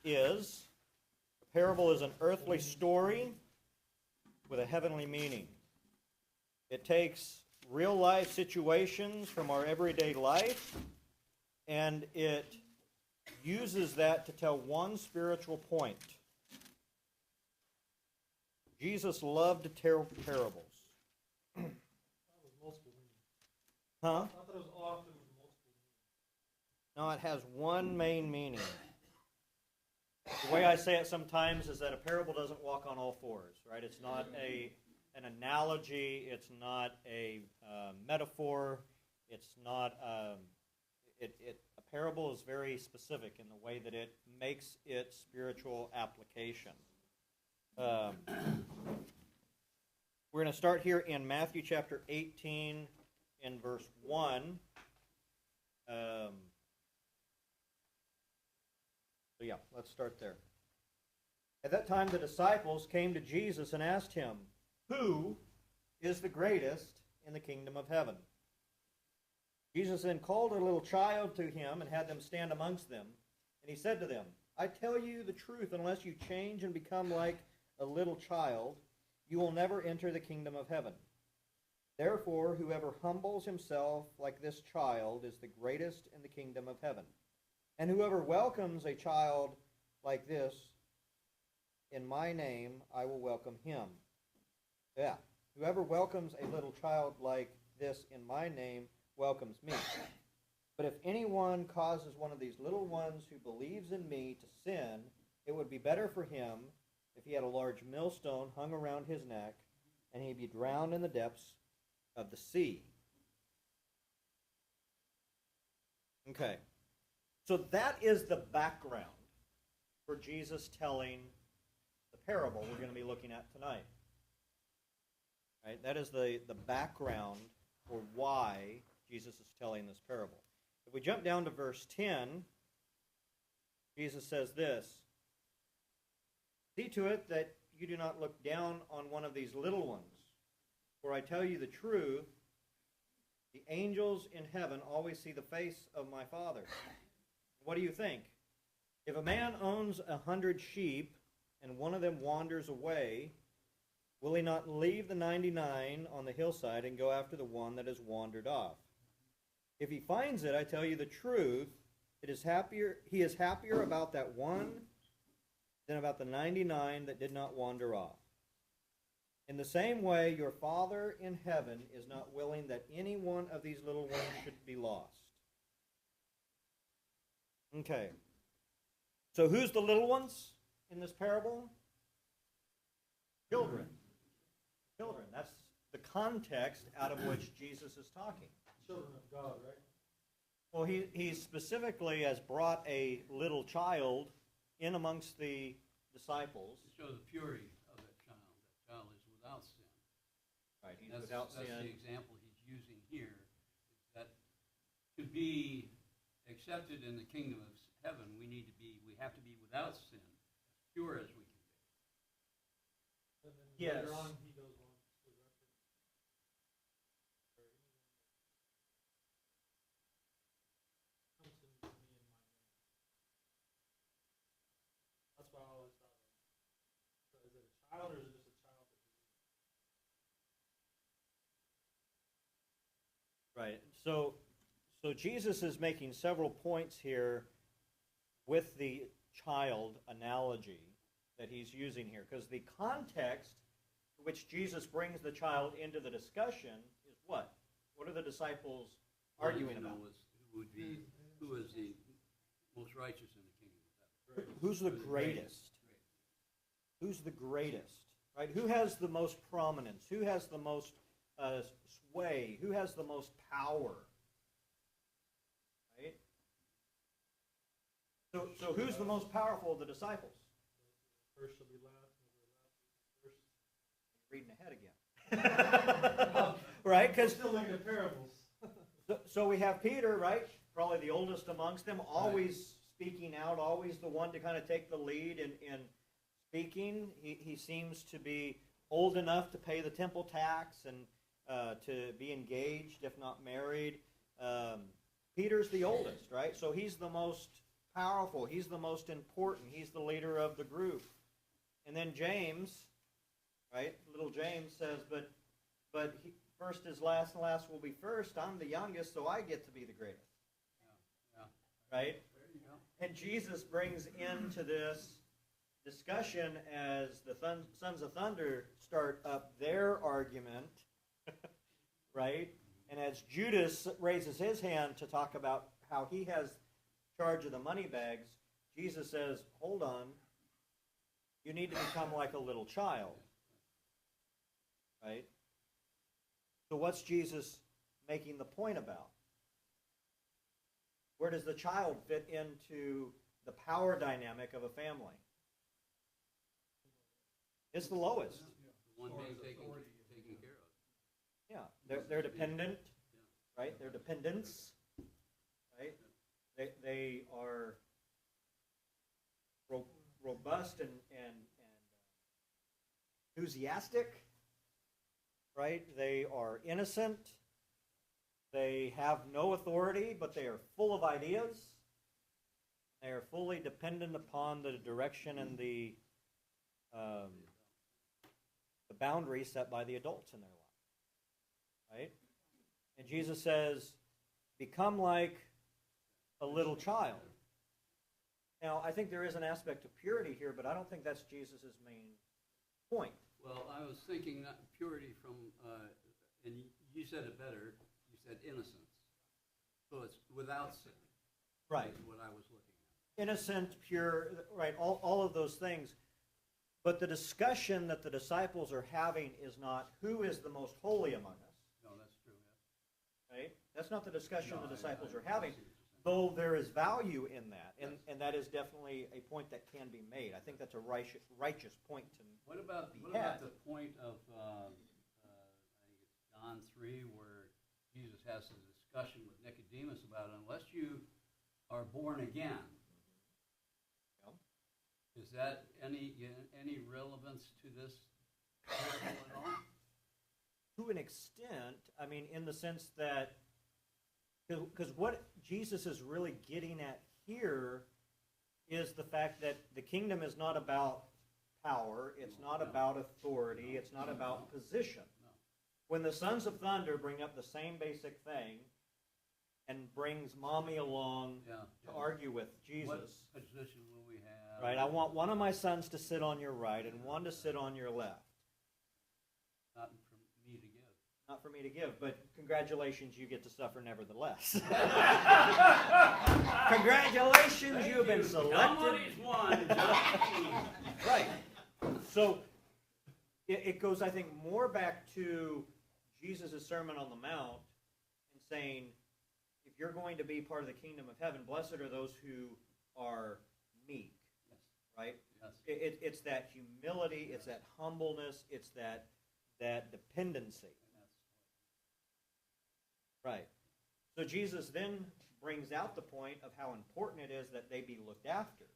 is, a parable is an earthly story with a heavenly meaning. It takes real-life situations from our everyday life, and it uses that to tell one spiritual point. Jesus loved to tell parables. Huh? I thought it was often multiple meanings. No, it has one main meaning. The way I say it sometimes is that a parable doesn't walk on all fours, right? It's not an analogy. It's not a metaphor. It's not a parable is very specific in the way that it makes its spiritual application. We're going to start here in Matthew chapter 18 in verse 1. So yeah, let's start there. At that time the disciples came to Jesus and asked him, "Who is the greatest in the kingdom of heaven?" Jesus then called a little child to him and had them stand amongst them. And he said to them, "I tell you the truth, unless you change and become like a little child, you will never enter the kingdom of heaven. Therefore, whoever humbles himself like this child is the greatest in the kingdom of heaven. And whoever welcomes a child like this in my name, I will welcome him." Yeah. "Whoever welcomes a little child like this in my name welcomes me. But if anyone causes one of these little ones who believes in me to sin, it would be better for him if he had a large millstone hung around his neck and he'd be drowned in the depths of the sea." Okay. So that is the background for Jesus telling the parable we're going to be looking at tonight. Right? That is the background for why Jesus is telling this parable. If we jump down to verse 10, Jesus says this, "See to it that you do not look down on one of these little ones. For I tell you the truth, the angels in heaven always see the face of my Father. What do you think? If a man owns 100 sheep and one of them wanders away, will he not leave the 99 on the hillside and go after the one that has wandered off? If he finds it, I tell you the truth, he is happier about that one than about the 99 that did not wander off. In the same way, your Father in heaven is not willing that any one of these little ones should be lost." Okay. So who's the little ones in this parable? Children. Children. That's the context out of which Jesus is talking. Children of God, right? Well, he specifically has brought a little child in amongst the disciples. To show the purity of that child. That child is without sin. Right, he's without sin. That's the example he's using here. That to be accepted in the kingdom of heaven, we have to be without sin, as pure as we can be. And then Yes. later on, he goes on to reference comes to me in my name. That's why I always thought, so is it a child or is it just a child that believes? Right. So Jesus is making several points here with the child analogy that he's using here, because the context to which Jesus brings the child into the discussion is what? What are the disciples arguing about? Who is the most righteous in the kingdom of heaven? Who's the greatest? Who's the greatest? Right? Who has the most prominence? Who has the most sway? Who has the most power? Right? So who's the most powerful of the disciples? First shall be last, and the last will be first. Reading ahead again. Right? Because still looking at parables. so we have Peter, right? Probably the oldest amongst them, always speaking out, always the one to kind of take the lead in speaking. He seems to be old enough to pay the temple tax and to be engaged, if not married. Peter's the oldest, right? So he's the most powerful. He's the most important. He's the leader of the group. And then James, right? Little James says, but first is last and last will be first. I'm the youngest, so I get to be the greatest. Yeah. Right? There you go. And Jesus brings into this discussion as the Sons of Thunder start up their argument, right? And as Judas raises his hand to talk about how he has charge of the money bags, Jesus says, hold on, you need to become like a little child, right? So what's Jesus making the point about? Where does the child fit into the power dynamic of a family? It's the lowest. The one being taken care of. Yeah, they're dependent, right? They're dependents, right? They are robust and enthusiastic, right? They are innocent. They have no authority, but they are full of ideas. They are fully dependent upon the direction and the boundaries set by the adults in their life, right? And Jesus says, become like a little child. Now, I think there is an aspect of purity here, but I don't think that's Jesus' main point. Well, I was thinking not purity from, and you said it better, you said innocence. So it's without sin. Right. Is what I was looking at. Innocent, pure, right, all of those things. But the discussion that the disciples are having is not who is the most holy among us. No, that's true, yeah. Right? That's not the discussion the disciples I are having, see what you're saying. though there is value in that, and, Yes. and that is definitely a point that can be made. I think that's a righteous point to What about had. the point of, I think it's John 3, where Jesus has a discussion with Nicodemus about unless you are born again, is that any relevance to this parable at all? to an extent, I mean, in the sense that, because what Jesus is really getting at here is the fact that the kingdom is not about power, it's not about authority, it's not about position. No. When the Sons of Thunder bring up the same basic thing and brings mommy along to argue with Jesus, What position will we have? right? I want one of my sons to sit on your right and one to sit on your left. Not for me to give. Not for me to give, but congratulations, you get to suffer nevertheless. Congratulations, you've been selected. Nobody's won. Right. So it goes, I think, more back to Jesus' Sermon on the Mount and saying, if you're going to be part of the kingdom of heaven, blessed are those who are meek. Yes. Right? Yes. It's that humility, it's that humbleness, it's that dependency. Right. So Jesus then brings out the point of how important it is that they be looked after.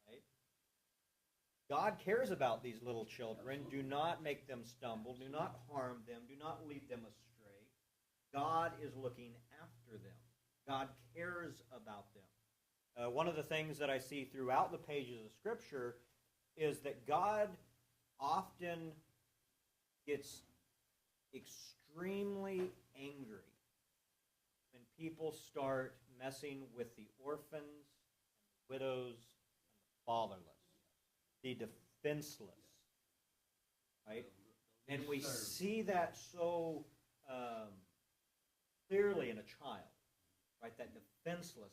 Right? God cares about these little children. Do not make them stumble. Do not harm them. Do not lead them astray. God is looking after them. God cares about them. One of the things that I see throughout the pages of Scripture is that God often gets extremely angry when people start messing with the orphans, widows, and the fatherless, the defenseless, right? And we see that so clearly in a child, right? That defenselessness,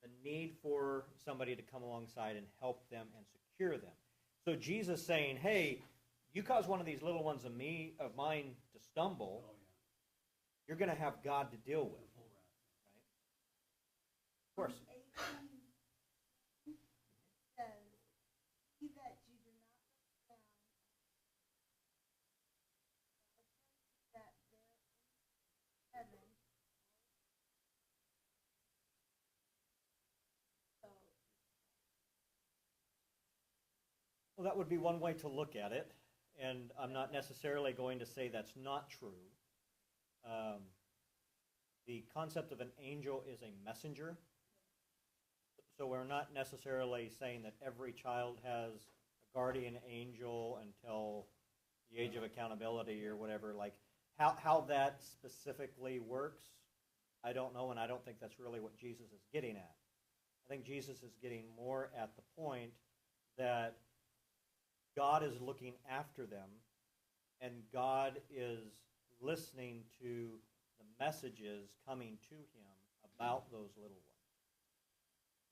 the need for somebody to come alongside and help them and secure them. So Jesus saying, hey, you cause one of these little ones of mine to stumble, you're going to have God to deal with. Right? Of course. 18 says, "See that you do not look down that there in heaven." So Well, that would be one way to look at it, and I'm not necessarily going to say that's not true. The concept of an angel is a messenger, So we're not necessarily saying that every child has a guardian angel until the age of accountability or whatever. Like how that specifically works, I don't know, and I don't think that's really what Jesus is getting at. I think Jesus is getting more at the point that God is looking after them, and God is listening to the messages coming to him about those little ones.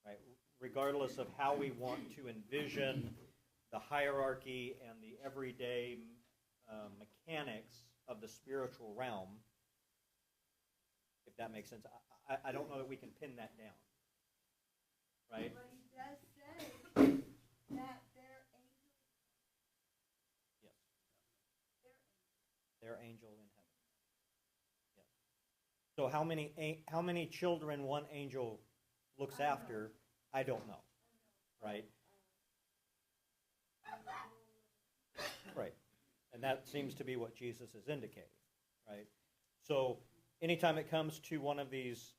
Right? Regardless of how we want to envision the hierarchy and the everyday mechanics of the spiritual realm, if that makes sense, I don't know that we can pin that down. Right? But he does say that their angel. Yes. Their angel in heaven. Yes. So how many children one angel looks after, I don't know. Right? Right. And that seems to be what Jesus is indicating. Right? So anytime it comes to one of these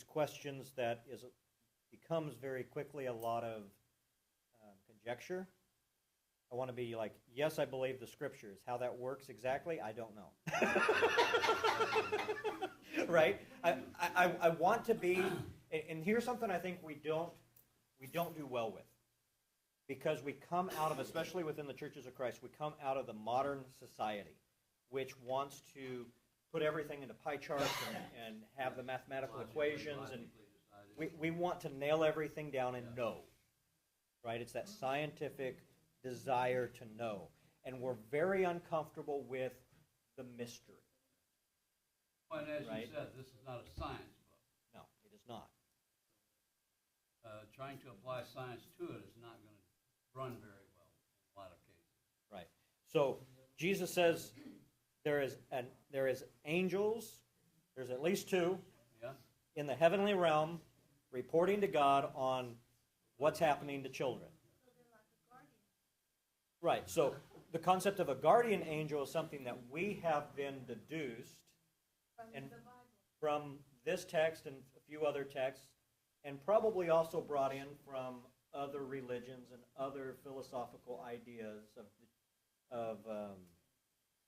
questions that becomes very quickly a lot of conjecture, I want to be like, yes, I believe the scriptures. How that works exactly, I don't know. Right? I want to be, and here's something I think we don't do well with. Because we come out of, especially within the churches of Christ, we come out of the modern society, which wants to put everything into pie charts and have the mathematical equations, and we want to nail everything down and know. Right? It's that scientific desire to know. And we're very uncomfortable with the mystery. Well, and as Right? you said, this is not a science book. No, it is not. Trying to apply science to it is not going to run very well in a lot of cases. Right. So Jesus says there is angels, there's at least two, Yeah? in the heavenly realm reporting to God on what's happening to children. So they're like a guardian. Right. So the concept of a guardian angel is something that we have been deduced From And- the Bible. from this text and a few other texts, and probably also brought in from other religions and other philosophical ideas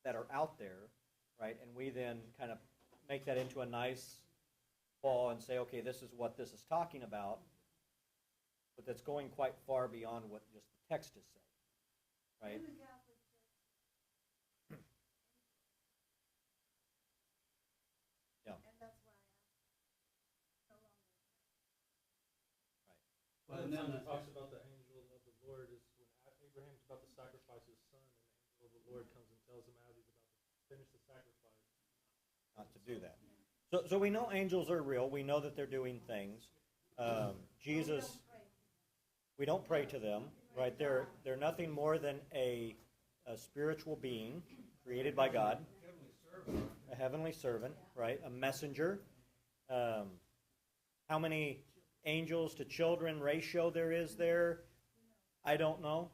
that are out there, right? And we then kind of make that into a nice ball and say, okay, this is what this is talking about, but that's going quite far beyond what just the text is saying, right? In the Catholic Church. Yeah. And that's why I asked. No longer. One And of the then times it the- talks about the angel of the Lord is when Abraham's about to sacrifice his son, and the angel of the Lord comes and tells him as he's about to finish the sacrifice. Not to do that. So we know angels are real. We know that they're doing things. Jesus, we don't pray to them, right? They're nothing more than a spiritual being created by God, a heavenly servant, right? A messenger. How many angels to children ratio there is there, I don't know.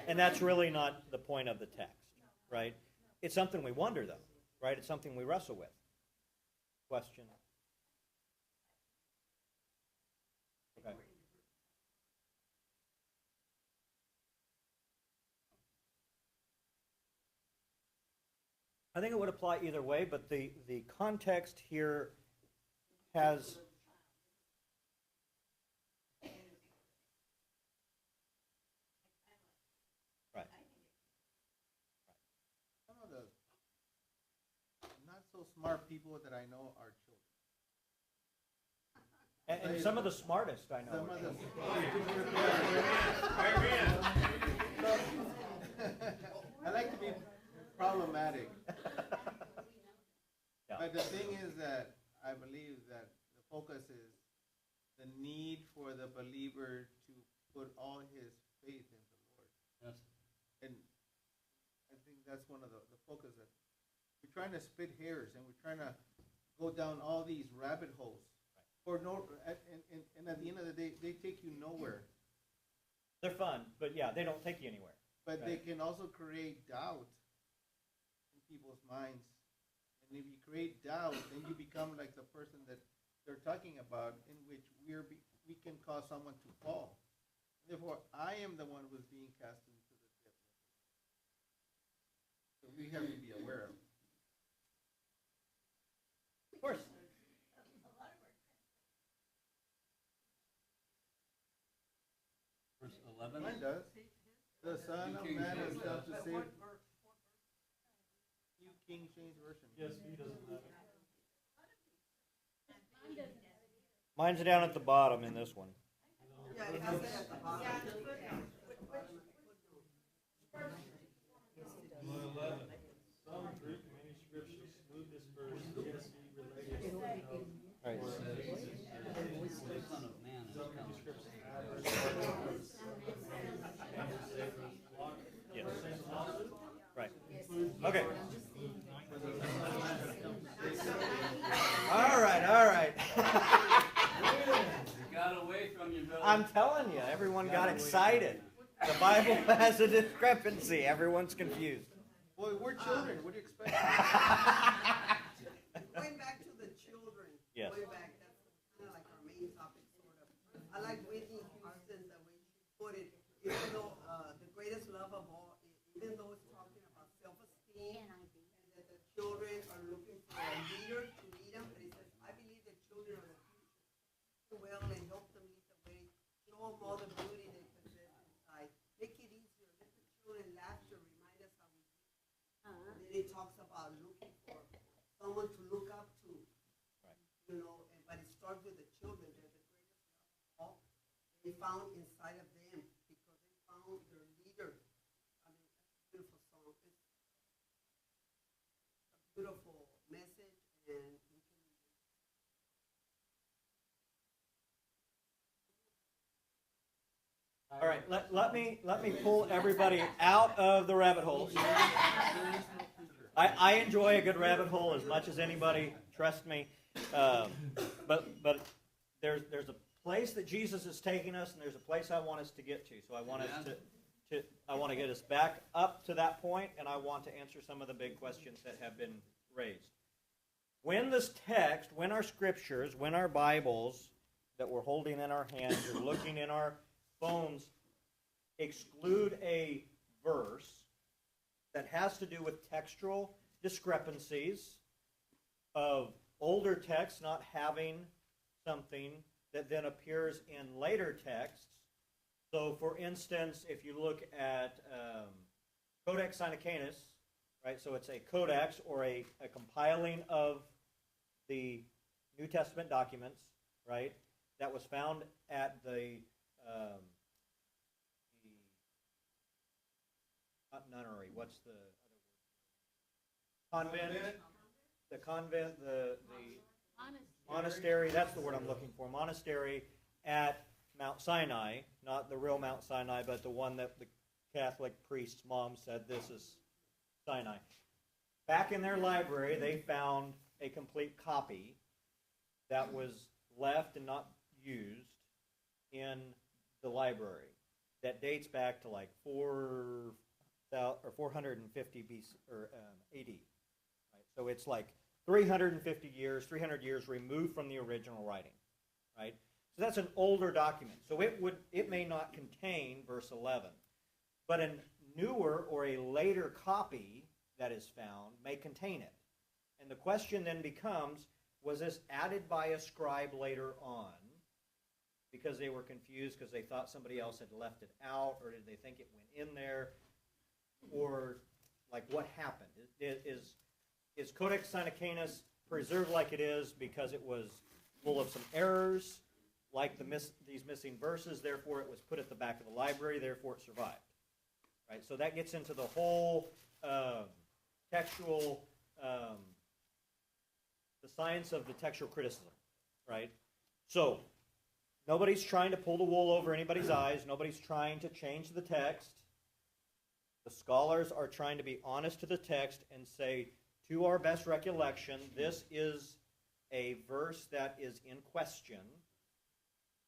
And that's really not the point of the text, right? It's something we wonder, though, right? It's something we wrestle with. Question? Okay. I think it would apply either way, but the context here has... Right. Some of the not so smart people that I know are children. And some of the smartest I know. Some are of the I like to be problematic. Yeah. But the thing is that I believe that the focus is the need for the believer to put all his faith in the Lord. Yes. And I think that's one of the focus that we're trying to split hairs and we're trying to go down all these rabbit holes. For no, and at the end of the day, they take you nowhere. They're fun, but yeah, they don't take you anywhere. But Right. they can also create doubt in people's minds. And if you create doubt, then you become like the person that they're talking about in which we can cause someone to fall. Therefore, I am the one who's being cast into the pit. So we have to be aware of it. Of course. Verse 11. Mine does. The Son of Man has come to save. New King James Version. Yes, he doesn't have it. Mine's down at the bottom in this one. Yeah, it has it at the bottom. Some Greek manuscripts exclude this verse. ESV related. All right. The Son of Man has Some come. manuscripts add verse. Yes. Right. Okay. All right, all right. You got away from you, brother. I'm telling you, everyone got excited. The Bible has a discrepancy. Everyone's confused. Boy, we're children. What do you expect? Going back to the children. Yes. Going back, that's kind of like our main topic, sort of. I like Whitney Houston, the way she put it, even though the greatest love of all, even though it's talking about self-esteem, and that the children are looking for a leader to lead them, but it says, I believe the children are the future. Do well and help them lead the way, show them all the beauty they possess inside. Make it easier, let the children laughter remind us how we do. And then it talks about looking for someone to look up to. You know, but it starts with the children. They're the greatest love of all. They found inside of them because they found their leader. I mean, that's a beautiful song. It's a beautiful message, and we can. All right, let me pull everybody out of the rabbit hole. I enjoy a good rabbit hole as much as anybody. Trust me. But there's a place that Jesus is taking us, and there's a place I want us to get to. So I want us I want to get us back up to that point, and I want to answer some of the big questions that have been raised. When this text, when our scriptures, when our Bibles that we're holding in our hands or looking in our phones exclude a verse that has to do with textual discrepancies of older texts not having something that then appears in later texts. So, for instance, if you look at Codex Sinaiticus, right? So it's a codex or a compiling of the New Testament documents, right? That was found at the not nunnery. What's the other word? Convent. The convent. The monastery. That's the word I'm looking for. Monastery at Mount Sinai, not the real Mount Sinai, but the one that the Catholic priest's mom said this is Sinai. Back in their library, they found a complete copy that was left and not used in the library that dates back to like 450 BC or AD. Right? So it's like 300 years removed from the original writing, right? So that's an older document. So it may not contain verse 11, but a newer or a later copy that is found may contain it. And the question then becomes, was this added by a scribe later on because they were confused because they thought somebody else had left it out, or did they think it went in there, or like what happened? Is Codex Sinaiticus preserved like it is because it was full of some errors, like these missing verses, therefore it was put at the back of the library, therefore it survived? Right? So that gets into the whole textual, the science of the textual criticism, right? So nobody's trying to pull the wool over anybody's eyes. Nobody's trying to change the text. The scholars are trying to be honest to the text and say, to our best recollection, this is a verse that is in question.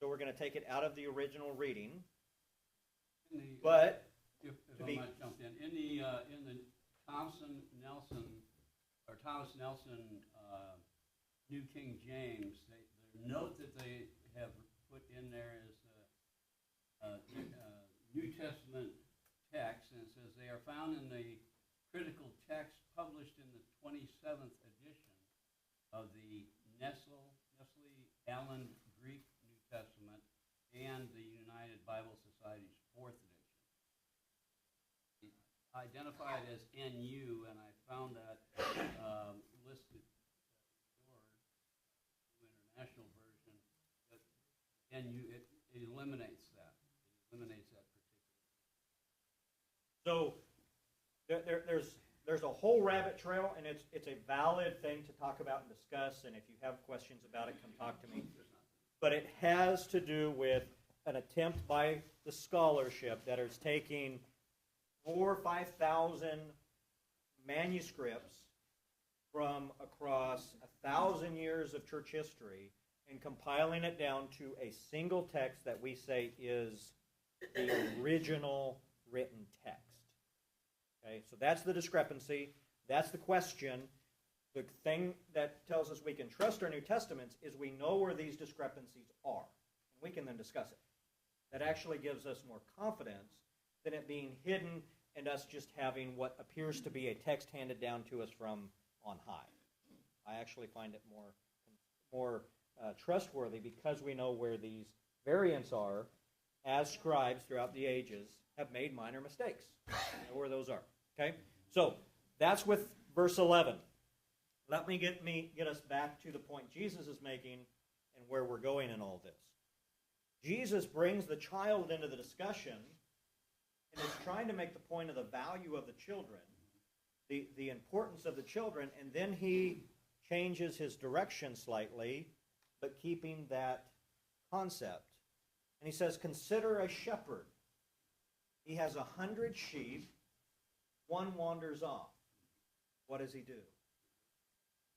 So we're going to take it out of the original reading. But if I might jump in the Thomas Nelson New King James, note that they have put in there is New Testament text, and it says they are found in the critical text published in the 27th edition of the Nestle Allen Greek New Testament and the United Bible Society's 4th edition. It's identified as NU, and I found that listed your international version, but NU, it eliminates that. It eliminates that particular. So there's a whole rabbit trail, and it's a valid thing to talk about and discuss, and if you have questions about it, come talk to me. But it has to do with an attempt by the scholarship that is taking 4,000 or 5,000 manuscripts from across 1,000 years of church history and compiling it down to a single text that we say is the original written text. Okay, so that's the discrepancy. That's the question. The thing that tells us we can trust our New Testaments is we know where these discrepancies are, and we can then discuss it. That actually gives us more confidence than it being hidden and us just having what appears to be a text handed down to us from on high. I actually find it more trustworthy because we know where these variants are, as scribes throughout the ages have made minor mistakes. We know where those are. Okay? So that's with verse 11. Let me get us back to the point Jesus is making and where we're going in all this. Jesus brings the child into the discussion and is trying to make the point of the value of the children, the importance of the children, and then he changes his direction slightly, but keeping that concept. And he says, consider a shepherd. He has 100 sheep. One wanders off. What does he do?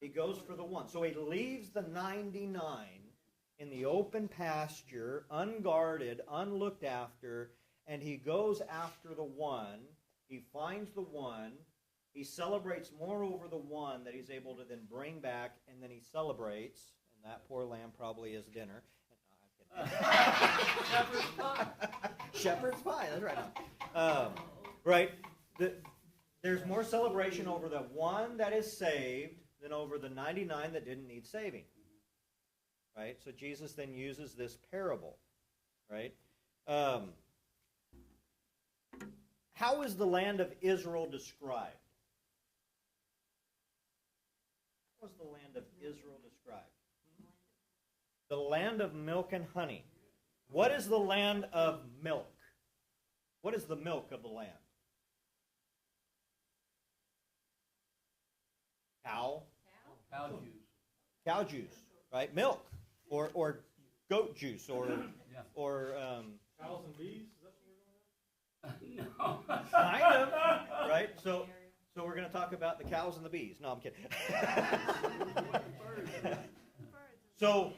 He goes for the one. So he leaves the 99 in the open pasture, unguarded, unlooked after, and he goes after the one. He finds the one. He celebrates more over the one that he's able to then bring back, and then he celebrates, and that poor lamb probably is dinner. Shepherd's pie. Shepherd's pie, that's right. Right? There's more celebration over the one that is saved than over the 99 that didn't need saving. Right? So Jesus then uses this parable. Right? How is the land of Israel described? How is the land of Israel described? The land of milk and honey. What is the land of milk? What is the milk of the land? Cow? Cow juice. Cow juice, right? Milk, or goat juice, or Cows and bees? Is that what we're going No. kind of, right? So we're going to talk about the cows and the bees. No, I'm kidding. So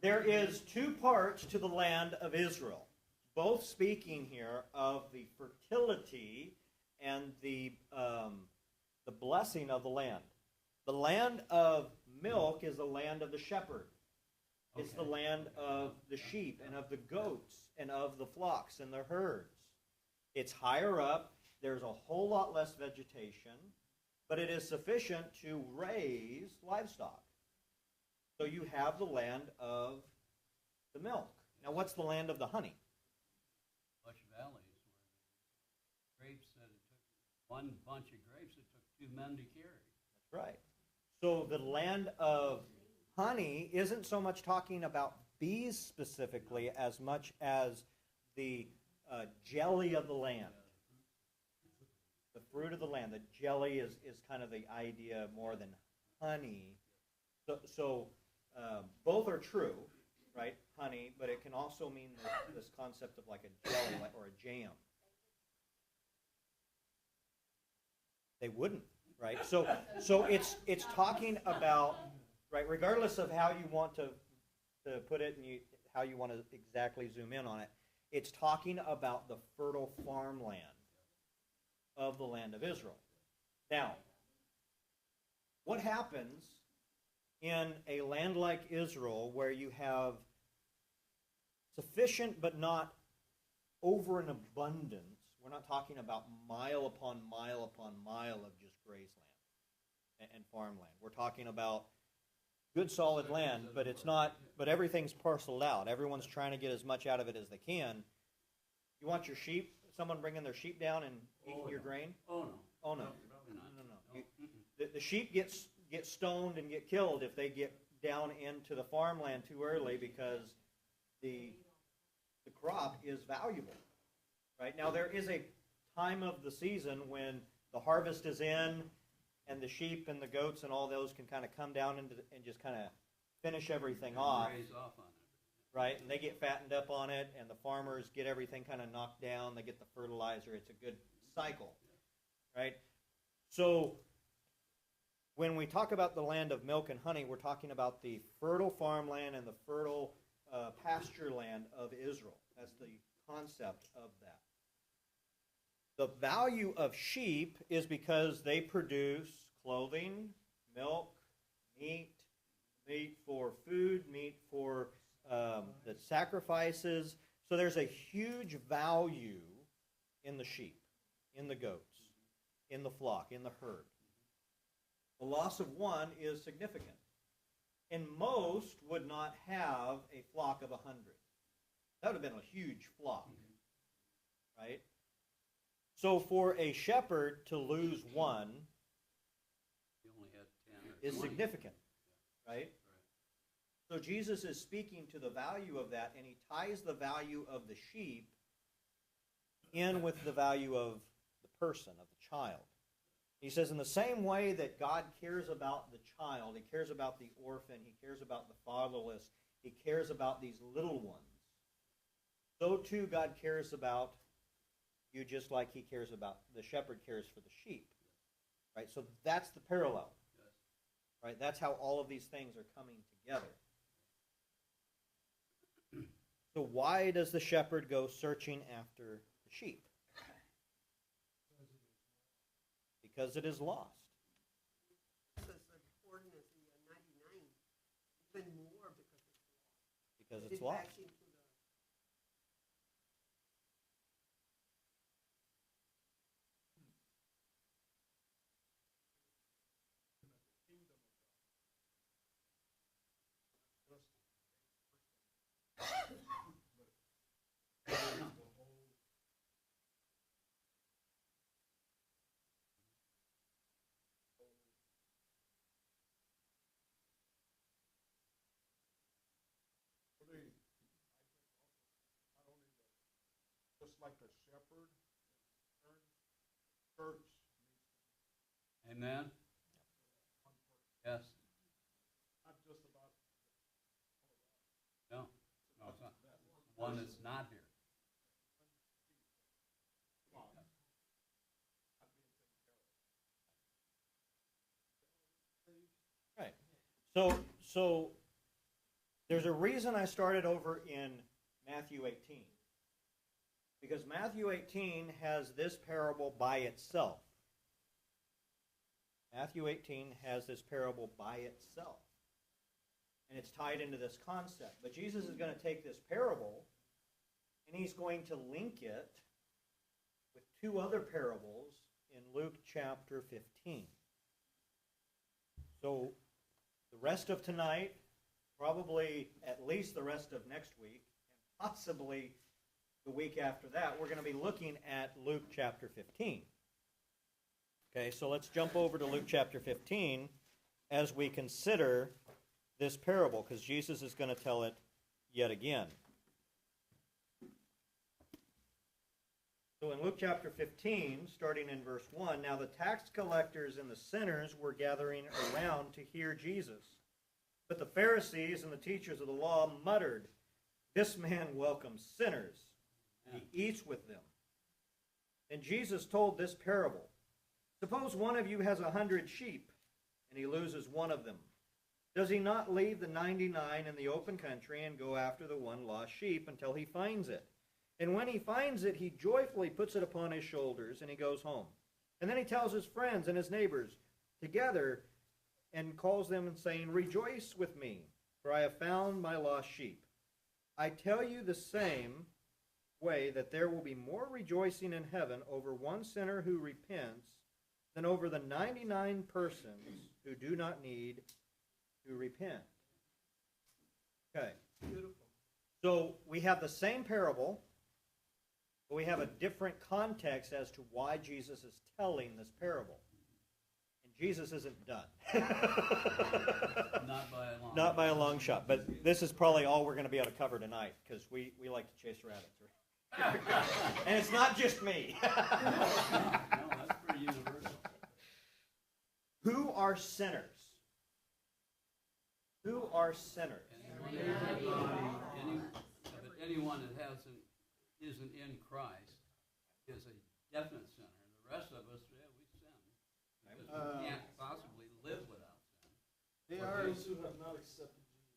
there is two parts to the land of Israel, both speaking here of the fertility and the blessing of the land. The land of milk is the land of the shepherd. It's the land of the sheep and of the goats and of the flocks and the herds. It's higher up. There's a whole lot less vegetation, but it is sufficient to raise livestock. So you have the land of the milk. Now, what's the land of the honey? Lush valleys where grapes that it took one bunch of grapes it took 2 men to carry. That's right. So the land of honey isn't so much talking about bees specifically as much as the jelly of the land. The fruit of the land. The jelly is kind of the idea more than honey. So both are true, right? Honey, but it can also mean this concept of like a jelly or a jam. They wouldn't, right? So it's talking about, right, regardless of how you want to put it and how you want to exactly zoom in on it, it's talking about the fertile farmland of the land of Israel. Now, what happens in a land like Israel where you have sufficient but not over an abundance. We're not talking about mile upon mile upon mile of just grazeland and farmland. We're talking about good solid land, but it's not, but everything's parceled out. Everyone's trying to get as much out of it as they can. You want your sheep, someone bringing their sheep down and eating your grain? Oh, no. Oh, no. Probably not. No. The sheep get stoned and get killed if they get down into the farmland too early because the crop is valuable. Right? Now, there is a time of the season when the harvest is in and the sheep and the goats and all those can kind of come down and just kind of finish everything off. Graze off on it. Right? And they get fattened up on it, and the farmers get everything kind of knocked down. They get the fertilizer. It's a good cycle. Right? So, when we talk about the land of milk and honey, we're talking about the fertile farmland and the fertile pasture land of Israel. That's the concept of that. The value of sheep is because they produce clothing, milk, meat for food, meat for the sacrifices. So there's a huge value in the sheep, in the goats, in the flock, in the herd. The loss of one is significant. And most would not have a flock of 100. That would have been a huge flock, right? So for a shepherd to lose one You only had 10 or is 20. significant, right? So Jesus is speaking to the value of that, and he ties the value of the sheep in with the value of the person, of the child. He says, in the same way that God cares about the child, he cares about the orphan, he cares about the fatherless, he cares about these little ones, so too God cares about you just like he cares about, the shepherd cares for the sheep. Right? So that's the parallel. Right? That's how all of these things are coming together. So why does the shepherd go searching after the sheep? Because it is lost. It's as important as the 99, even more Because it's it's back lost. into the just like a shepherd, church Amen? Yes. not just about No. No, it's not. One that's not here. Right. So there's a reason I started over in Matthew 18. Because Matthew 18 has this parable by itself. Matthew 18 has this parable by itself. And it's tied into this concept. But Jesus is going to take this parable and he's going to link it with two other parables in Luke chapter 15. So the rest of tonight, probably at least the rest of next week, and possibly the week after that, we're going to be looking at Luke chapter 15. Okay, so let's jump over to Luke chapter 15 as we consider this parable, because Jesus is going to tell it yet again. So in Luke chapter 15, starting in verse 1, now the tax collectors and the sinners were gathering around to hear Jesus. But the Pharisees and the teachers of the law muttered, "This man welcomes sinners. He eats with them." And Jesus told this parable. Suppose one of you has 100 sheep, and he loses one of them. Does he not leave the 99 in the open country and go after the one lost sheep until he finds it? And when he finds it, he joyfully puts it upon his shoulders, and he goes home. And then he tells his friends and his neighbors, "Together and calls them and saying, "Rejoice with me, for I have found my lost sheep." I tell you the same way that there will be more rejoicing in heaven over one sinner who repents than over the 99 persons who do not need to repent. Okay. Beautiful. So we have the same parable, but we have a different context as to why Jesus is telling this parable. And Jesus isn't done. Not by a long Not by a long shot. But this is probably all we're going to be able to cover tonight, because we like to chase rabbits. Right? And it's not just me. No, that's pretty universal. Who are sinners? Who are sinners? Anyone that isn't in Christ is a definite sinner. The rest of us, we sin. Because we can't possibly live without sin. They are. Those who have not accepted Jesus.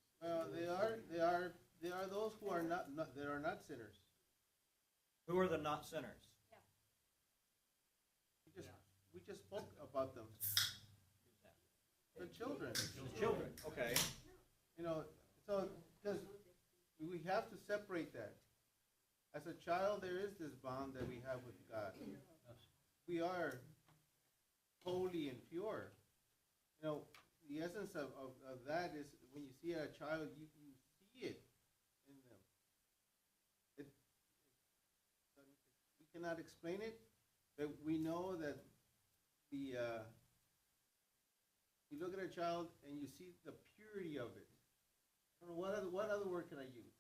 They are those who are not sinners. Who are the not sinners? We just spoke about them. The children. The children. Okay. So because we have to separate that. As a child, there is this bond that we have with God. We are holy and pure. The essence of that is when you see a child, you see it in them. We cannot explain it, but we know that you look at a child and you see the purity of it. I don't know, what other word can I use?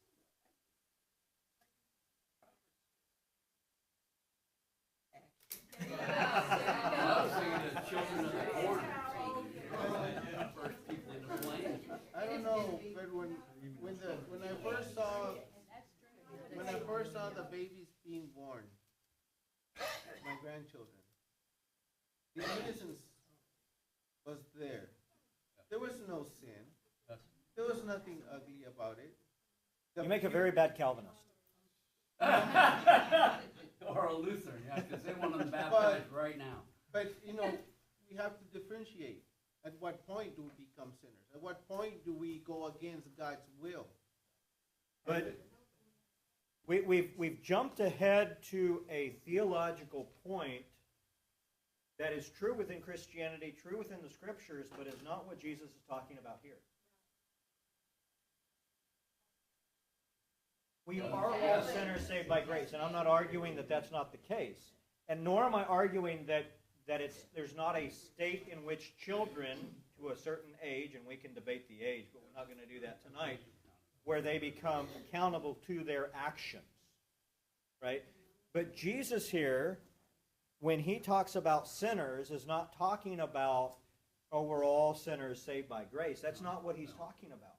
I was thinking of children of the corn. First people in the flame. I don't know, but when I first saw the babies being born, my grandchildren, the innocence was there. There was no sin. There was nothing ugly about it. You make a very bad Calvinist. Or a Lutheran, yeah, because they want them baptized right now. But we have to differentiate. At what point do we become sinners? At what point do we go against God's will? But we've jumped ahead to a theological point that is true within Christianity, true within the Scriptures, but is not what Jesus is talking about here. We are all sinners saved by grace, and I'm not arguing that that's not the case. And nor am I arguing that there's not a state in which children to a certain age, and we can debate the age, but we're not going to do that tonight, where they become accountable to their actions. Right? But Jesus here, when he talks about sinners, is not talking about, we're all sinners saved by grace. That's not what he's talking about.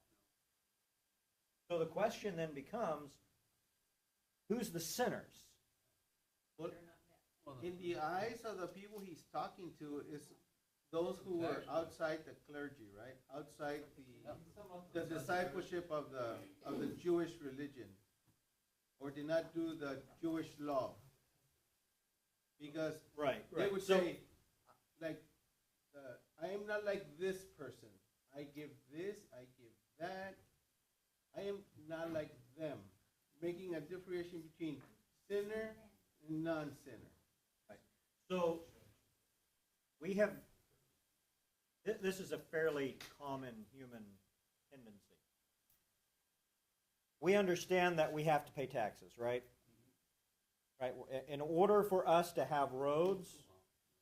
So the question then becomes, who's the sinners? Well, in the eyes of the people he's talking to is those who are outside the clergy, right? Outside the discipleship of the Jewish religion, or did not do the Jewish law. Because they would say, I am not like this person. I give this, I give that. I am not like them, making a differentiation between sinner and non-sinner. Right. So we have, this is a fairly common human tendency. We understand that we have to pay taxes, right? Right. In order for us to have roads,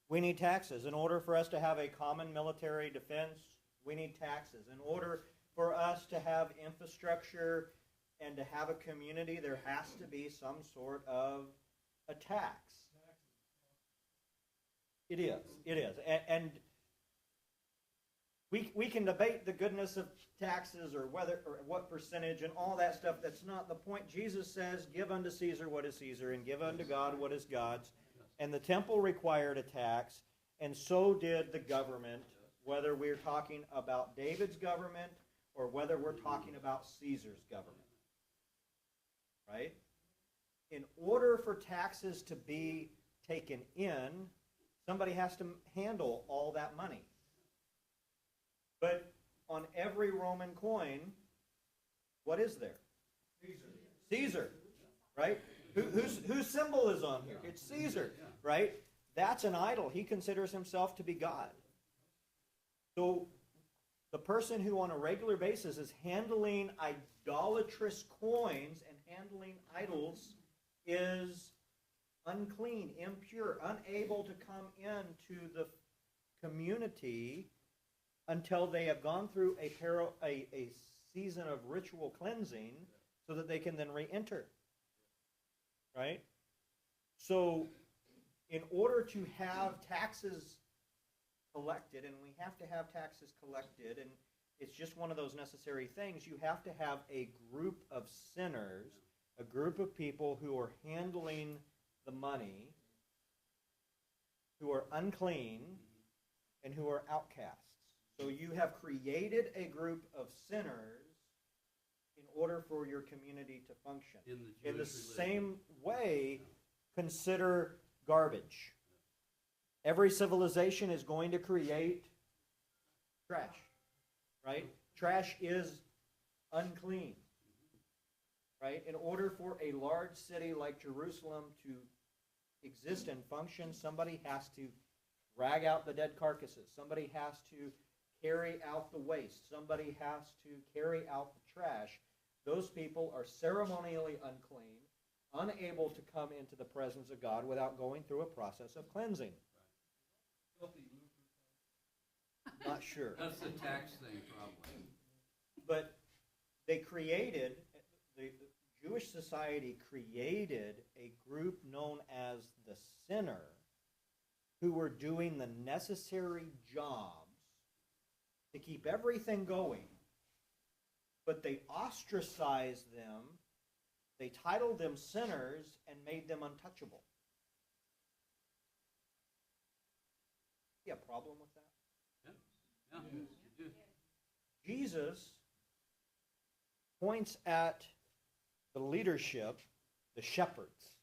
we need taxes. In order for us to have a common military defense, we need taxes. In order for us to have infrastructure and to have a community, there has to be some sort of a tax. It is. And we can debate the goodness of taxes or whether or what percentage and all that stuff. That's not the point. Jesus says, give unto Caesar what is Caesar and give unto God what is God's. And the temple required a tax, and so did the government, whether we're talking about David's government or whether we're talking about Caesar's government. Right? In order for taxes to be taken in, somebody has to handle all that money. But on every Roman coin, what is there? Caesar, right? Whose symbol is on here? It's Caesar, right? That's an idol. He considers himself to be God. So the person who on a regular basis is handling idolatrous coins and handling idols is unclean, impure, unable to come into the community until they have gone through a season of ritual cleansing so that they can then re-enter. Right? So in order to have taxes collected, and we have to have taxes collected, and it's just one of those necessary things, you have to have a group of sinners, a group of people who are handling the money, who are unclean, and who are outcasts. So you have created a group of sinners in order for your community to function. In the same way, consider garbage. Every civilization is going to create trash, right? Trash is unclean, right? In order for a large city like Jerusalem to exist and function, somebody has to drag out the dead carcasses. Somebody has to carry out the waste. Somebody has to carry out the trash. Those people are ceremonially unclean, unable to come into the presence of God without going through a process of cleansing. Not sure. That's the tax thing, probably. But they created, the Jewish society created a group known as the sinner who were doing the necessary jobs to keep everything going. But they ostracized them, they titled them sinners, and made them untouchable. You have a problem with that? Yeah, you do. Jesus points at the leadership, the shepherds,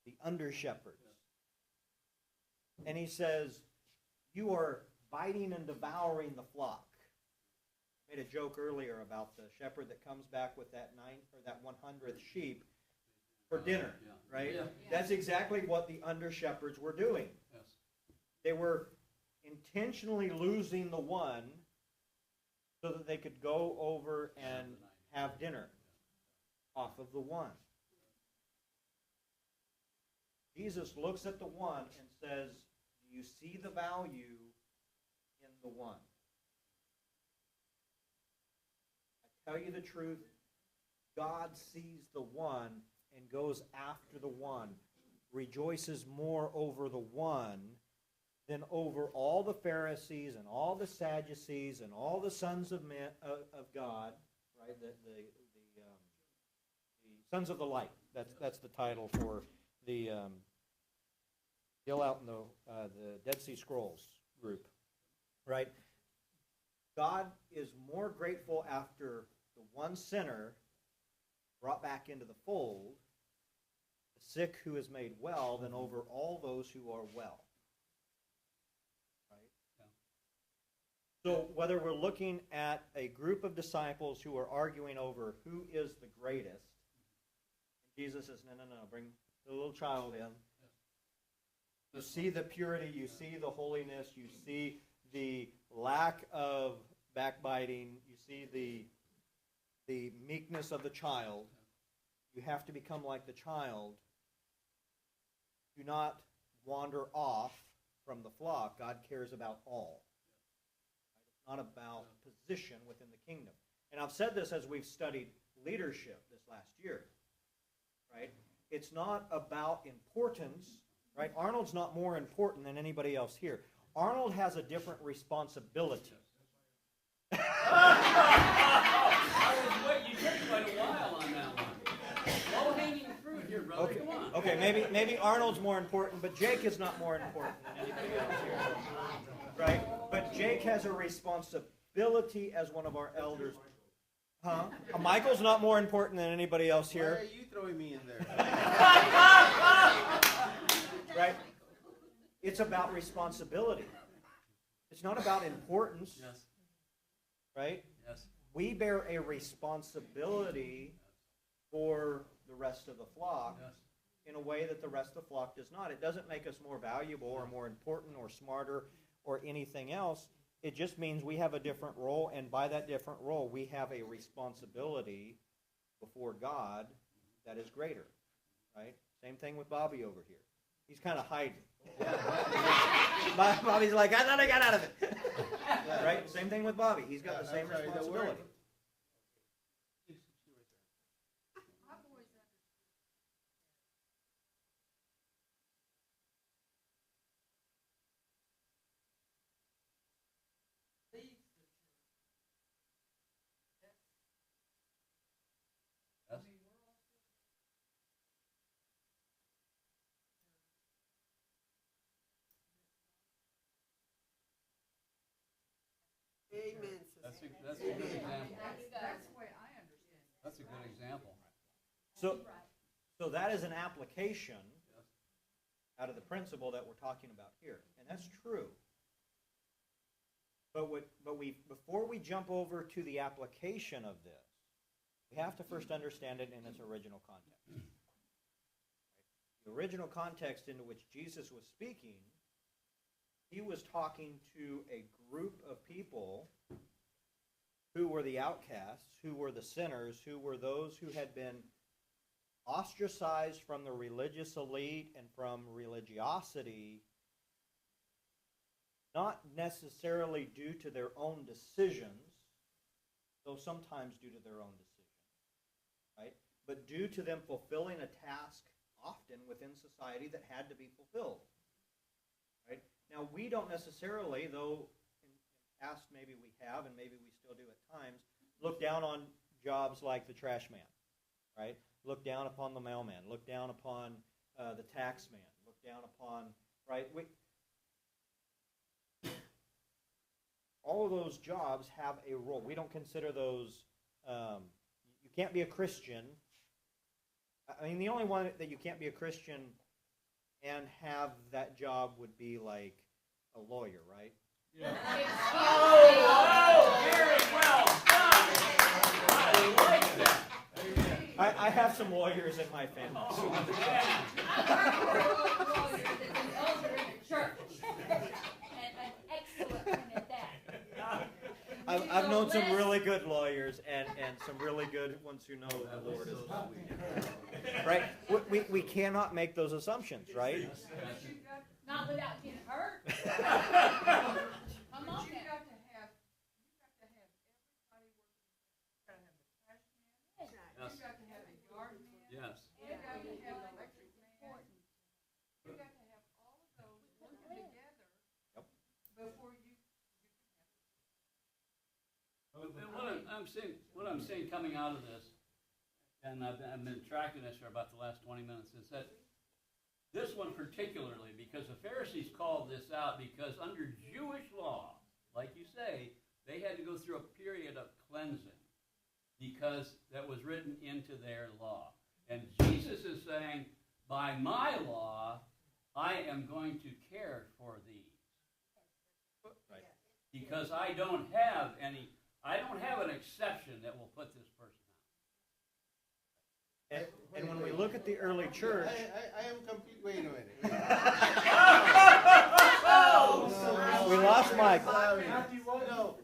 the under-shepherds. And he says, you are biting and devouring the flock. I made a joke earlier about the shepherd that comes back with that 100th sheep for dinner, right? Yeah. That's exactly what the under-shepherds were doing. Yes. They were intentionally losing the one so that they could go over and have dinner off of the one. Jesus looks at the one and says, do you see the value in the one? I tell you the truth, God sees the one and goes after the one, rejoices more over the one than over all the Pharisees and all the Sadducees and all the sons of men, of God, right? The sons of the light. That's the title for the deal out in the Dead Sea Scrolls group, right? God is more grateful after the one sinner brought back into the fold, the sick who is made well, than over all those who are well. So whether we're looking at a group of disciples who are arguing over who is the greatest, Jesus says, no, bring the little child in. You see the purity, you see the holiness, you see the lack of backbiting, you see the meekness of the child. You have to become like the child. Do not wander off from the flock. God cares about all. Not about position within the kingdom. And I've said this as we've studied leadership this last year, right? It's not about importance, right? Arnold's not more important than anybody else here. Arnold has a different responsibility. You took quite a while on that one. Low-hanging fruit here, brother. Okay, Come on. okay, maybe Arnold's more important, but Jake is not more important than anybody else here. Right? But Jake has a responsibility as one of our elders. Huh? Michael's not more important than anybody else Why here. are you throwing me in there? Right? It's about responsibility. It's not about importance. Yes. right? Yes. We bear a responsibility for the rest of the flock Yes. in a way that the rest of the flock does not. It doesn't make us more valuable or more important or smarter or anything else. It just means we have a different role, and by that different role, we have a responsibility before God that is greater, right? Same thing with Bobby over here. He's kind of hiding. Bobby's like, I thought I got out of it. Right? Same thing with Bobby. He's got the same responsibility. Yes. Amen, That's sister. a good example. That's the way I understand it. That's a good example. So that is an application Yes. out of the principle that we're talking about here, and that's true. But before we jump over to the application of this, we have to first understand it in its original context. The original context into which Jesus was speaking, he was talking to a group of people who were the outcasts, who were the sinners, who were those who had been ostracized from the religious elite and from religiosity, not necessarily due to their own decisions, though sometimes due to their own decisions, right? But due to them fulfilling a task often within society that had to be fulfilled, right? Now, we don't necessarily, though in the past maybe we have and maybe we still do at times, look down on jobs like the trash man, right? Look down upon the mailman. Look down upon the tax man. Look down upon, right? All of those jobs have a role. We don't consider those, you can't be a Christian. I mean, the only one that you can't be a Christian and have that job would be like a lawyer, right? Yeah. Oh, very well done. I like that. I have some lawyers in my family. Oh, yeah. Lawyers that an elder in the church. And an excellent one at that. I've known some really good lawyers and some really good ones who know the Lord is right. We cannot make those assumptions, right? Not without getting hurt. Come on now. You got to have everybody working. You got to have the trash man. Yes. You got to have a yard man. Yes. You got to have an electric man. You got to have all of those working together before you What I'm saying coming out of this, and I've been tracking this for about the last 20 minutes, is that this one particularly, because the Pharisees called this out because under Jewish law, like you say, they had to go through a period of cleansing because that was written into their law. And Jesus is saying, by my law, I am going to care for these. Right. Because I don't have an exception that will put this person out. And when we look at the early church, I am complete. Wait a minute. we lost Mike. No,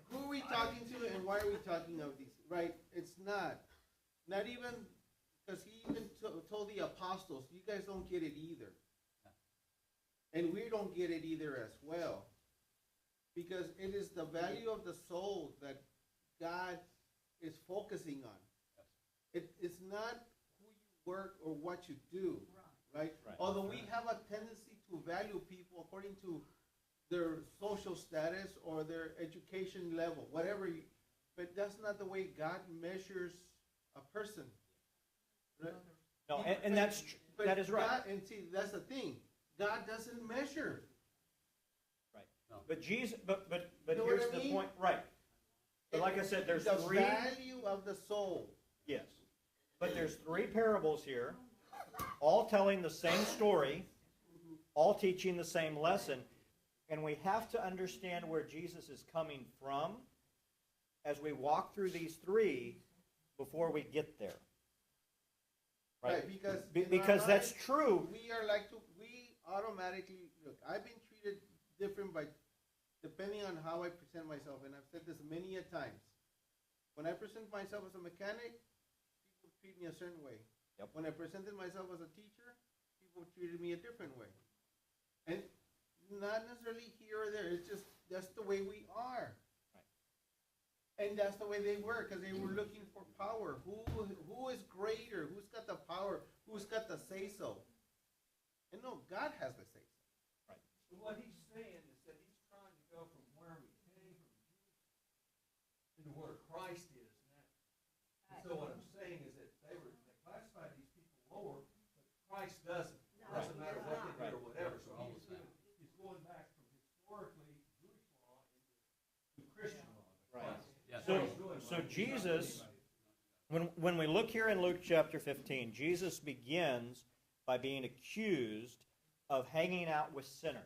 who are we talking to, and why are we talking of these? Right? It's not even because he even told the apostles, "You guys don't get it either," and we don't get it either as well, because it is the value of the soul that God is focusing on. It's not who you work or what you do, right? Although we have a tendency to value people according to their social status or their education level, whatever. But that's not the way God measures a person. Right? No, and that is right. God, and see, that's the thing. God doesn't measure. Right. No. But Jesus, but You know here's what I the mean? point. Right. But like I said, there's the three. value of the soul. Yes. But there's three parables here, all telling the same story, all teaching the same lesson, and we have to understand where Jesus is coming from as we walk through these three before we get there. Right, because Because that's true. We automatically look. I've been treated different depending on how I present myself, and I've said this many a times. When I present myself as a mechanic, people treat me a certain way. Yep. When I presented myself as a teacher, people treated me a different way, and not necessarily here or there. It's just that's the way we are. And that's the way they were, because they were looking for power. Who is greater? Who's got the power? Who's got the say-so? And no, God has the say-so. Right. But what he's saying is that he's trying to go from where we came from to where Christ is now. And so what I'm saying is that they classified these people lower, but Christ doesn't. It doesn't matter what they did or whatever. So he's going back from historically Jewish law into Christian law. Right. Yes. So Jesus, when we look here in Luke chapter 15, Jesus begins by being accused of hanging out with sinners.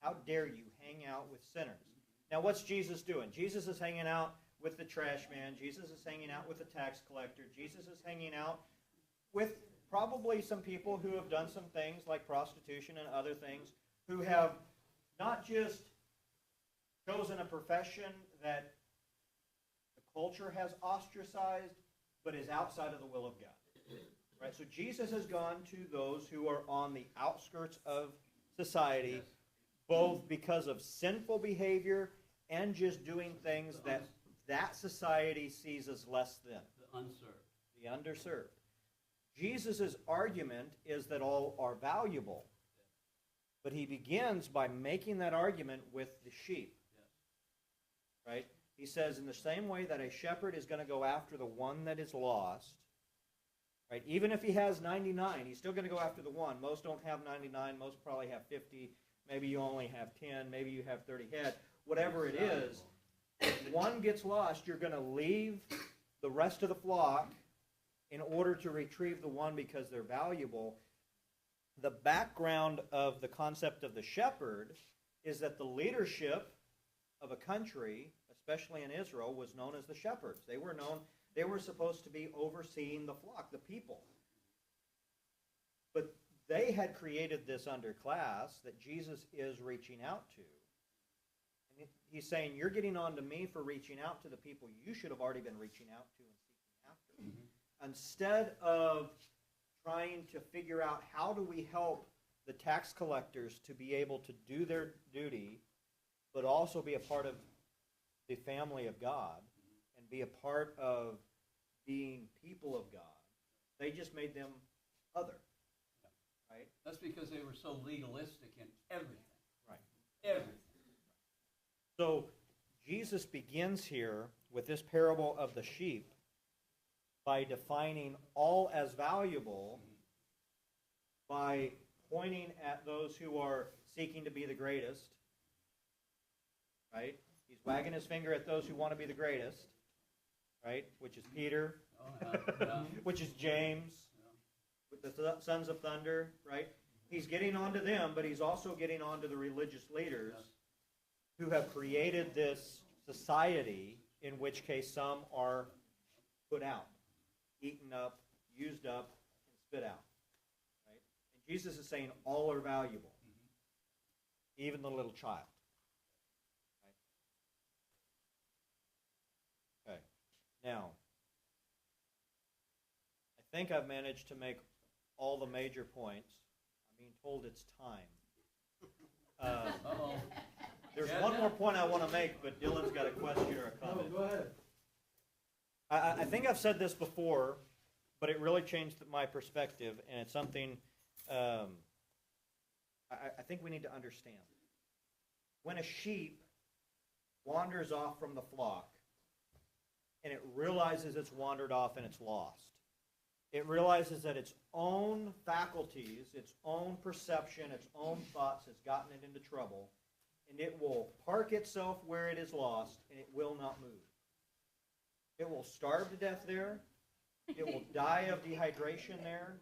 How dare you hang out with sinners? Now, what's Jesus doing? Jesus is hanging out with the trash man. Jesus is hanging out with the tax collector. Jesus is hanging out with probably some people who have done some things like prostitution and other things, who have not just chosen a profession that the culture has ostracized, but is outside of the will of God. Right? So Jesus has gone to those who are on the outskirts of society, both because of sinful behavior and just doing things that society sees as less than. The unserved. The underserved. Jesus' argument is that all are valuable. But he begins by making that argument with the sheep. Right? He says, in the same way that a shepherd is going to go after the one that is lost, right? Even if he has 99, he's still going to go after the one. Most don't have 99. Most probably have 50. Maybe you only have 10. Maybe you have 30 head. Whatever it is, if one gets lost, you're going to leave the rest of the flock in order to retrieve the one because they're valuable. The background of the concept of the shepherd is that the leadership of a country, especially in Israel, was known as the shepherds. They were supposed to be overseeing the flock, the people. But they had created this underclass that Jesus is reaching out to. And he's saying, you're getting on to me for reaching out to the people you should have already been reaching out to and seeking after. Mm-hmm. Instead of trying to figure out how do we help the tax collectors to be able to do their duty, but also be a part of the family of God and be a part of being people of God. They just made them other. Right? That's because they were so legalistic in everything. Right. Everything. So Jesus begins here with this parable of the sheep by defining all as valuable, by pointing at those who are seeking to be the greatest. Right? He's wagging his finger at those who want to be the greatest, right? Which is Peter, which is James, with the sons of thunder, right? He's getting on to them, but he's also getting on to the religious leaders who have created this society in which case some are put out, eaten up, used up, and spit out. Right? And Jesus is saying all are valuable, even the little child. Now, I think I've managed to make all the major points. I'm being told it's time. There's one more point I want to make, but Dylan's got a question or a comment. No, go ahead. I think I've said this before, but it really changed my perspective, and it's something I think we need to understand. When a sheep wanders off from the flock, and it realizes it's wandered off and it's lost. It realizes that its own faculties, its own perception, its own thoughts has gotten it into trouble, and it will park itself where it is lost, and it will not move. It will starve to death there. It will die of dehydration there.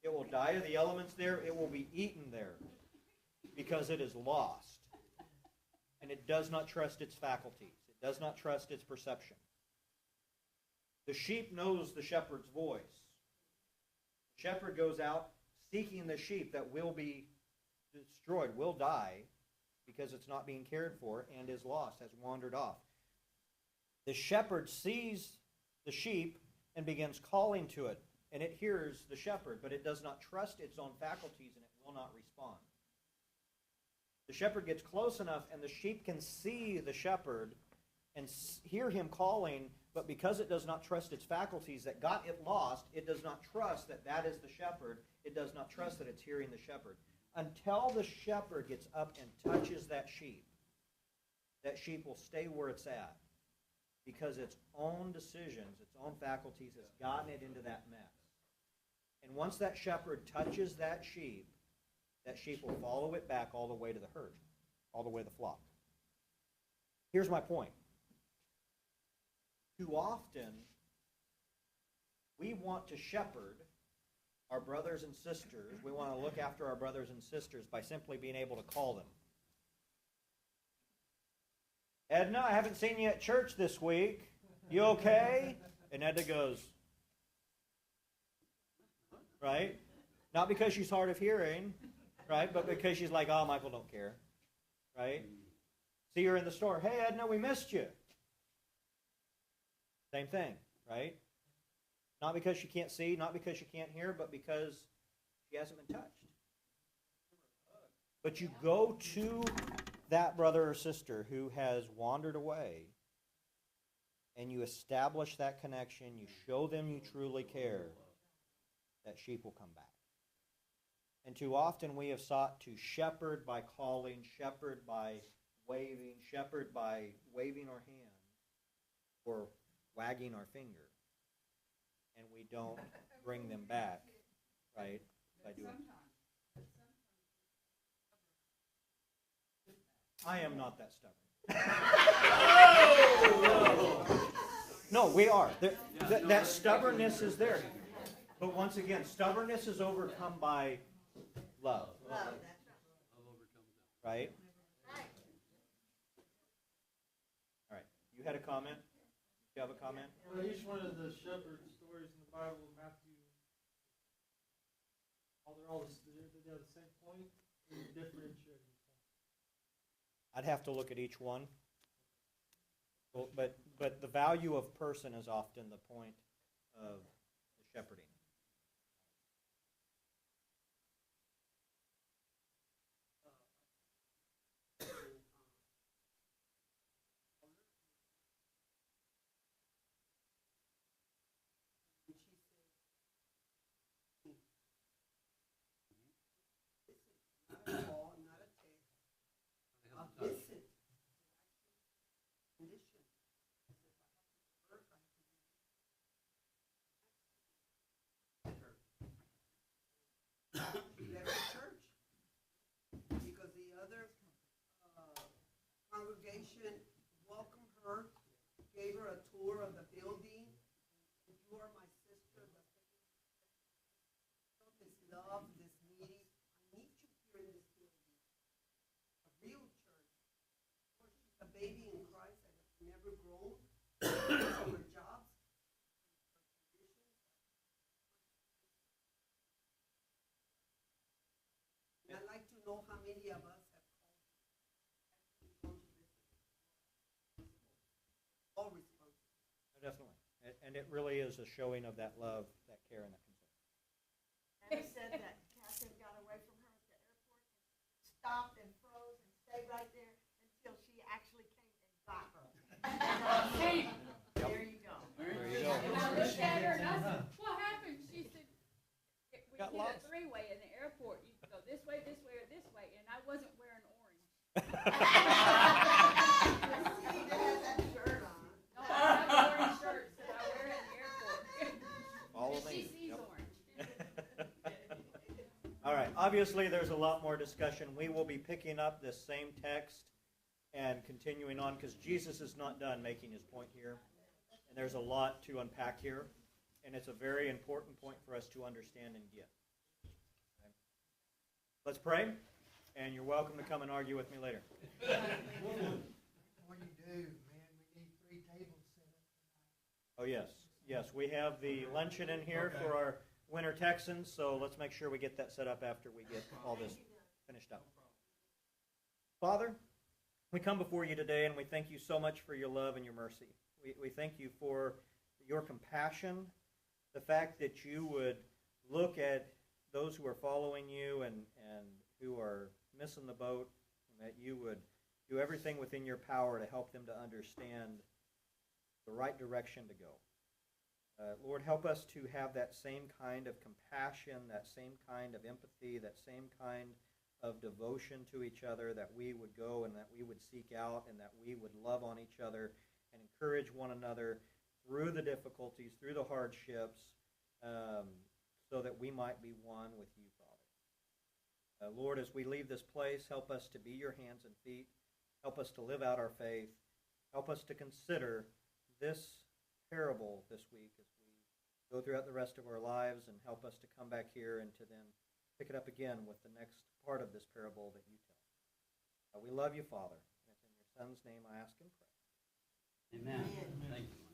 It will die of the elements there. It will be eaten there because it is lost. And it does not trust its faculties. It does not trust its perception. The sheep knows the shepherd's voice. The shepherd goes out seeking the sheep that will be destroyed, will die, because it's not being cared for and is lost, has wandered off. The shepherd sees the sheep and begins calling to it, and it hears the shepherd, but it does not trust its own faculties, and it will not respond. The shepherd gets close enough, and the sheep can see the shepherd and hear him calling, but because it does not trust its faculties that got it lost, it does not trust that that is the shepherd. It does not trust that it's hearing the shepherd. Until the shepherd gets up and touches that sheep will stay where it's at, because its own decisions, its own faculties has gotten it into that mess. And once that shepherd touches that sheep will follow it back all the way to the herd, all the way to the flock. Here's my point. Too often, we want to shepherd our brothers and sisters. We want to look after our brothers and sisters by simply being able to call them. Edna, I haven't seen you at church this week. You okay? And Edna goes, right? Not because she's hard of hearing, right? But because she's like, oh, Michael don't care, right? See her in the store. Hey, Edna, we missed you. Same thing, right? Not because she can't see, not because she can't hear, but because she hasn't been touched. But you go to that brother or sister who has wandered away, and you establish that connection, you show them you truly care, that sheep will come back. And too often we have sought to shepherd by calling, shepherd by waving, shepherd by waving our hand or wagging our finger. And we don't bring them back, right, by doing it. I am not that stubborn. No, we are. That stubbornness is there. But once again, stubbornness is overcome by love. Right? All right. You had a comment? You have a comment? Well, each one of the shepherd stories in the Bible, Matthew, they're all the same point, differentiating. I'd have to look at each one. Well, but the value of person is often the point of the shepherding. Congregation welcomed her, gave her a tour of the building. You are my sister. This love, this meeting. I need you here in this building. A real church. She's a baby in Christ that has never grown. From her jobs. And I'd like to know how many of us have all responsible. Definitely. And it really is a showing of that love, that care, and that concern. Anna said that Catherine got away from her at the airport, stopped and froze and stayed right there until she actually came and got her. Hey, There you go. There you go. and I looked at her and I said, what happened? She said, we Got did a lost. three-way in the airport. You could go this way, or this way, and I wasn't wearing orange. See, they had that shirt on. No, I have orange shirts that I wear in the airport. Follow She me. sees Yep. orange. All right. Obviously, there's a lot more discussion. We will be picking up this same text and continuing on because Jesus is not done making his point here. And there's a lot to unpack here. And it's a very important point for us to understand and get. Okay. Let's pray. And you're welcome to come and argue with me later. Before you do, man, we need Oh, yes. Yes, we have the luncheon in here for our Winter Texans, so let's make sure we get that set up after we get all this finished up. Father, we come before you today, and we thank you so much for your love and your mercy. We thank you for your compassion, the fact that you would look at those who are following you and who are missing the boat, and that you would do everything within your power to help them to understand the right direction to go. Lord, help us to have that same kind of compassion, that same kind of empathy, that same kind of devotion to each other, that we would go and that we would seek out and that we would love on each other and encourage one another through the difficulties, through the hardships, so that we might be one with you, Father. Lord, as we leave this place, help us to be your hands and feet. Help us to live out our faith. Help us to consider this parable this week as we go throughout the rest of our lives, and help us to come back here and to then pick it up again with the next part of this parable that you tell. We love you, Father, and it's in your Son's name I ask and pray. Amen. Thank you.